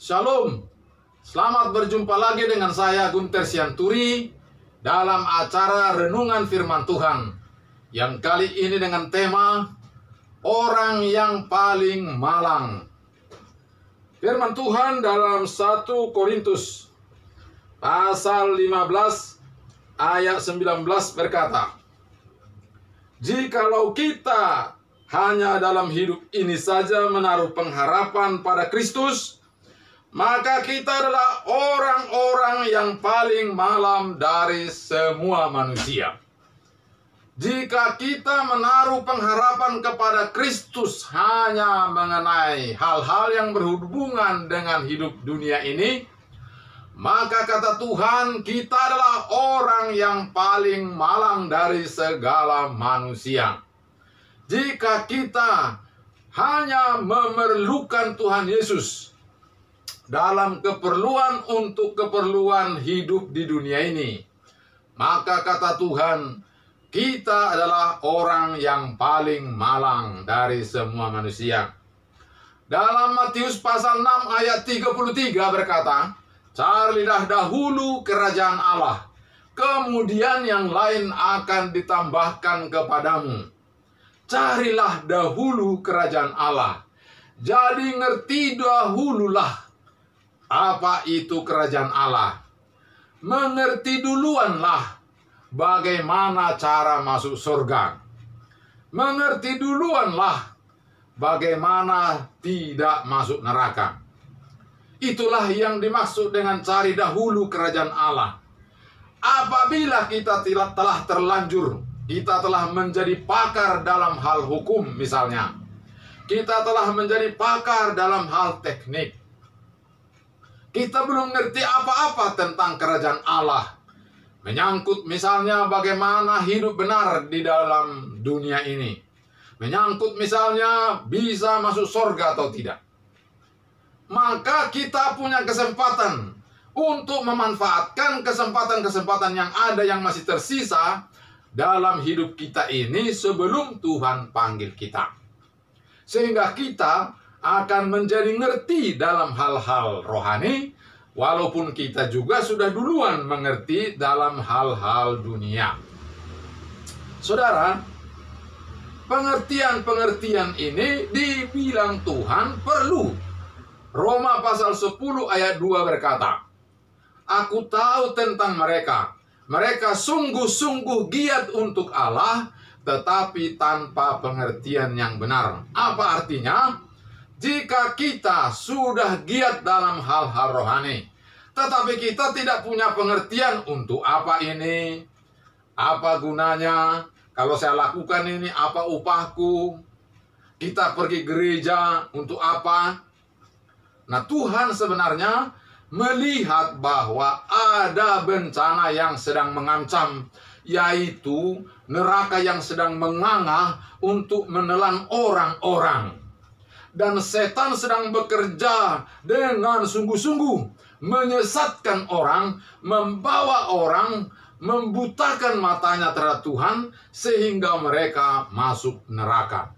Shalom, selamat berjumpa lagi dengan saya Gunter Sianturi dalam acara Renungan Firman Tuhan yang kali ini dengan tema Orang yang Paling Malang. Firman Tuhan dalam 1 Korintus pasal 15 ayat 19 berkata, "Jikalau kita hanya dalam hidup ini saja menaruh pengharapan pada Kristus, maka kita adalah orang-orang yang paling malang dari semua manusia." Jika kita menaruh pengharapan kepada Kristus hanya mengenai hal-hal yang berhubungan dengan hidup dunia ini, maka kata Tuhan, kita adalah orang yang paling malang dari segala manusia. Jika kita hanya memerlukan Tuhan Yesus dalam keperluan untuk keperluan hidup di dunia ini, maka kata Tuhan, kita adalah orang yang paling malang dari semua manusia. Dalam Matius pasal 6 ayat 33 berkata, "Carilah dahulu kerajaan Allah, kemudian yang lain akan ditambahkan kepadamu." Carilah dahulu kerajaan Allah. Jadi ngerti dahululah apa itu kerajaan Allah. Mengerti duluanlah bagaimana cara masuk surga. Mengerti duluanlah bagaimana tidak masuk neraka. Itulah yang dimaksud dengan cari dahulu kerajaan Allah. Apabila kita telah terlanjur, kita telah menjadi pakar dalam hal hukum misalnya, kita telah menjadi pakar dalam hal teknik, kita belum ngerti apa-apa tentang kerajaan Allah. Menyangkut misalnya bagaimana hidup benar di dalam dunia ini. Menyangkut misalnya bisa masuk surga atau tidak. Maka kita punya kesempatan untuk memanfaatkan kesempatan-kesempatan yang ada yang masih tersisa dalam hidup kita ini sebelum Tuhan panggil kita. Sehingga kita akan menjadi ngerti dalam hal-hal rohani, walaupun kita juga sudah duluan mengerti dalam hal-hal dunia. Saudara, pengertian-pengertian ini dibilang Tuhan perlu. Roma pasal 10 ayat 2 berkata, "Aku tahu tentang mereka. Mereka sungguh-sungguh giat untuk Allah, tetapi tanpa pengertian yang benar." Apa artinya? Jika kita sudah giat dalam hal-hal rohani, tetapi kita tidak punya pengertian untuk apa ini, apa gunanya, kalau saya lakukan ini, apa upahku, kita pergi gereja untuk apa. Nah, Tuhan sebenarnya melihat bahwa ada bencana yang sedang mengancam, yaitu neraka yang sedang menganga untuk menelan orang-orang. Dan setan sedang bekerja dengan sungguh-sungguh menyesatkan orang, membawa orang, membutakan matanya terhadap Tuhan, sehingga mereka masuk neraka.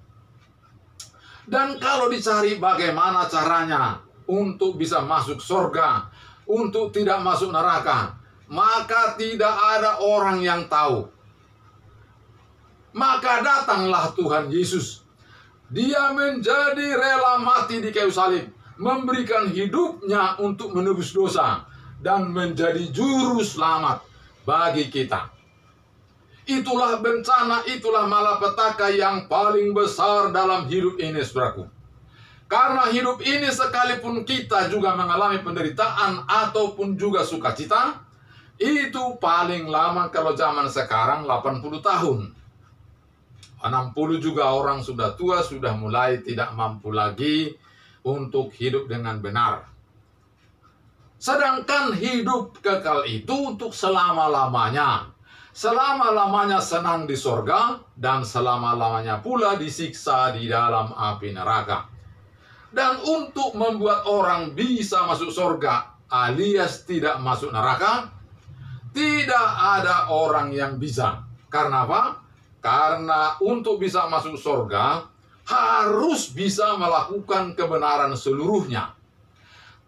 Dan kalau dicari bagaimana caranya untuk bisa masuk surga, untuk tidak masuk neraka, maka tidak ada orang yang tahu. Maka datanglah Tuhan Yesus. Dia menjadi rela mati di kayu salib, memberikan hidupnya untuk menebus dosa, dan menjadi juru selamat bagi kita. Itulah bencana, itulah malapetaka yang paling besar dalam hidup ini, saudaraku. Karena hidup ini sekalipun kita juga mengalami penderitaan ataupun juga sukacita, itu paling lama kalau zaman sekarang 80 tahun. 60 juga orang sudah tua, sudah mulai tidak mampu lagi untuk hidup dengan benar. Sedangkan hidup kekal itu untuk selama-lamanya. Selama-lamanya senang di sorga, dan selama-lamanya pula disiksa di dalam api neraka. Dan untuk membuat orang bisa masuk sorga alias tidak masuk neraka, tidak ada orang yang bisa. Karena apa? Karena untuk bisa masuk surga harus bisa melakukan kebenaran seluruhnya.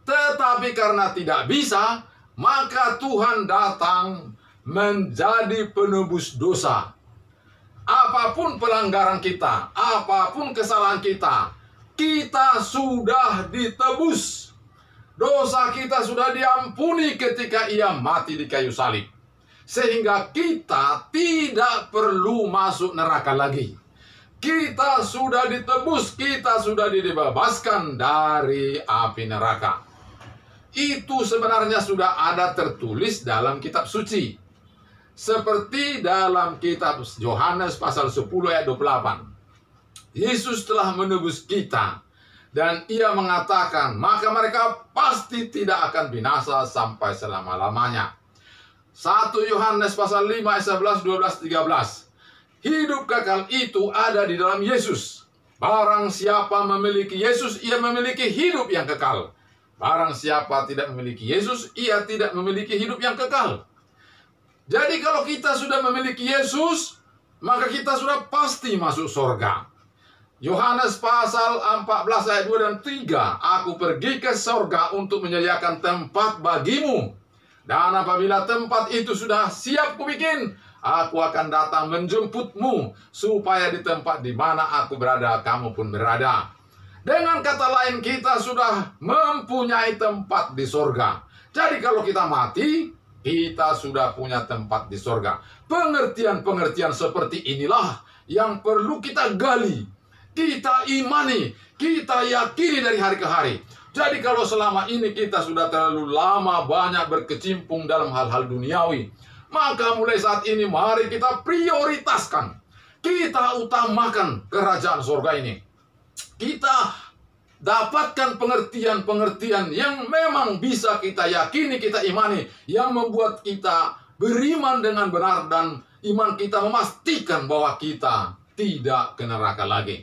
Tetapi karena tidak bisa, maka Tuhan datang menjadi penebus dosa. Apapun pelanggaran kita, apapun kesalahan kita, kita sudah ditebus. Dosa kita sudah diampuni ketika Ia mati di kayu salib. Sehingga kita tidak perlu masuk neraka lagi. Kita sudah ditebus, kita sudah dibebaskan dari api neraka. Itu sebenarnya sudah ada tertulis dalam kitab suci. Seperti dalam kitab Yohanes pasal 10 ayat 28. Yesus telah menebus kita. Dan Ia mengatakan, maka mereka pasti tidak akan binasa sampai selama-lamanya. 1 Yohanes pasal 5 ayat 11, 12, 13. Hidup kekal itu ada di dalam Yesus. Barang siapa memiliki Yesus, ia memiliki hidup yang kekal. Barang siapa tidak memiliki Yesus, ia tidak memiliki hidup yang kekal. Jadi kalau kita sudah memiliki Yesus, maka kita sudah pasti masuk surga. Yohanes pasal 14 ayat 2 dan 3. Aku pergi ke surga untuk menyediakan tempat bagimu. Dan apabila tempat itu sudah siap kubikin, aku akan datang menjemputmu, supaya di tempat di mana aku berada, kamu pun berada. Dengan kata lain, kita sudah mempunyai tempat di sorga. Jadi kalau kita mati, kita sudah punya tempat di sorga. Pengertian-pengertian seperti inilah yang perlu kita gali, kita imani, kita yakini dari hari ke hari. Jadi kalau selama ini kita sudah terlalu lama banyak berkecimpung dalam hal-hal duniawi, maka mulai saat ini mari kita prioritaskan, kita utamakan kerajaan sorga ini. Kita dapatkan pengertian-pengertian yang memang bisa kita yakini, kita imani, yang membuat kita beriman dengan benar, dan iman kita memastikan bahwa kita tidak ke neraka lagi.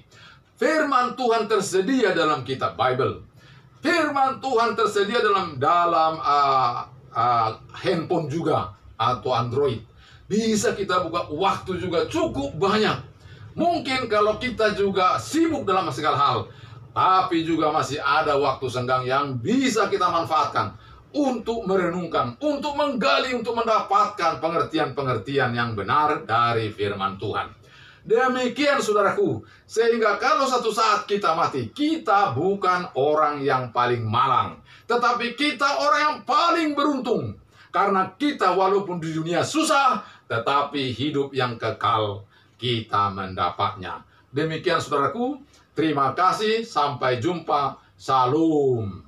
Firman Tuhan tersedia dalam kitab Bible. Firman Tuhan tersedia dalam handphone juga, atau Android. Bisa kita buka waktu juga cukup banyak. Mungkin kalau kita juga sibuk dalam segala hal, tapi juga masih ada waktu senggang yang bisa kita manfaatkan untuk merenungkan, untuk menggali, untuk mendapatkan pengertian-pengertian yang benar dari firman Tuhan. Demikian saudaraku, sehingga kalau satu saat kita mati, kita bukan orang yang paling malang, tetapi kita orang yang paling beruntung. Karena kita walaupun di dunia susah, tetapi hidup yang kekal kita mendapatnya. Demikian saudaraku, terima kasih, sampai jumpa, salam.